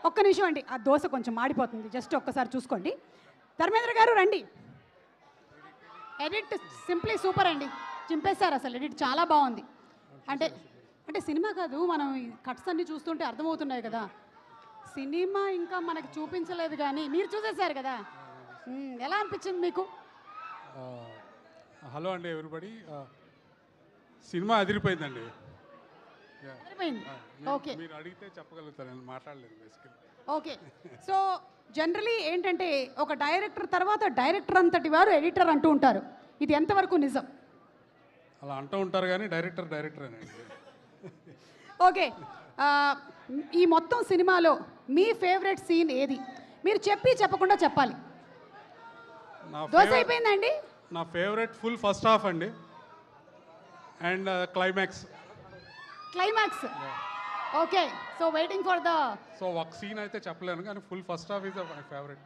ఒక్క నిమిషం అండి, ఆ దోశ కొంచెం మాడిపోతుంది, జస్ట్ ఒక్కసారి చూసుకోండి. ధర్మేంద్ర గారు రండి. ఎడిట్ సింప్లీ సూపర్ అండి, చింపేశారు అసలు, ఎడిట్ చాలా బాగుంది. అంటే అంటే సినిమా కాదు, మనం ఈ కట్స్ అన్నీ చూస్తుంటే అర్థమవుతున్నాయి కదా. సినిమా ఇంకా మనకి చూపించలేదు కానీ మీరు చూసేశారు కదా. ఎలా అనిపించింది మీకు? హలో అండి ఎవ్రీబడి. సినిమా అదిరిపోయిందండి. అదిరిపోయింది. ఓకే, మీరు అడిగితే చెప్పగలుగుతారు, నేను మాట్లాడలేదు బేసికలీ. ఓకే. సో జనరలీ ఏంటంటే ఒక డైరెక్టర్ తర్వాత డైరెక్టర్ అంతటి వారు ఎడిటర్ అంటూ ఉంటారు, ఇది ఎంతవరకు నిజం? అలా అంటూ ఉంటారు కానీ డైరెక్టర్ అండి. ఓకే, ఈ మొత్తం సినిమాలో మీ ఫేవరెట్ సీన్ ఏది? మీరు చెప్పకుండా చెప్పాలి. దోశ అయిపోయిందండి. నా ఫేవరెట్ ఫుల్ ఫస్ట్ హాఫ్ అండి, and climax. Okay, so waiting for the. So ఒక సీన్ అయితే చెప్పలేను కానీ full first half is my favourite.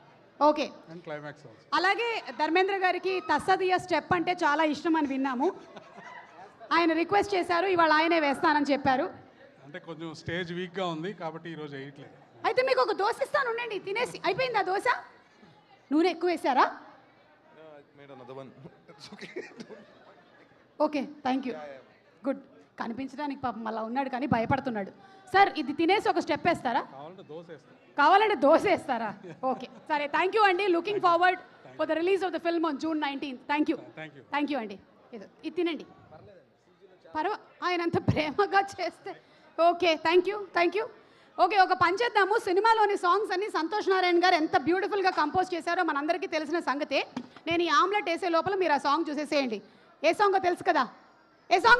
Okay, and climax also. అలాగే ధర్మేంద్ర గారికి తస్సదియ స్టెప్ అంటే చాలా ఇష్టం అని విన్నాము. ఆయన రిక్వెస్ట్ చేశారు, ఇవాళ ఆయనే వేస్తానని చెప్పారు. అంటే కొంచెం స్టేజ్ వీక్గా ఉంది కాబట్టి ఈరోజు వేయట్లేదు. అయితే మీకు ఒక దోశ ఇస్తాను, ఉండండి, తినేసి. అయిపోయిందా దోశ? నూనె ఎక్కువ వేశారా? Okay, thank you, good. కనిపించడానికి పాపం అలా ఉన్నాడు కానీ భయపడుతున్నాడు. సార్ ఇది తినేసి ఒక స్టెప్ వేస్తారా? కావాలంటే దోశ వేస్తారా? ఓకే, సరే, థ్యాంక్ యూ అండి. Looking forward for the release of the film on June 19th. Thank you అండి. ఇది తినండి, ఆయన అంత ప్రేమగా చేస్తే. Okay, thank you. ఓకే, ఒక పని చేద్దాము. సినిమాలోని సాంగ్స్ అన్ని సంతోష్ నారాయణ గారు ఎంత బ్యూటిఫుల్గా కంపోజ్ చేశారో మనందరికీ తెలిసిన సంగతే. నేను ఈ ఆమ్లెట్ వేసే లోపల మీరు ఆ సాంగ్ చూసేసేయండి. ఏ సాంగో తెలుసు కదా? ఏ సాంగ్?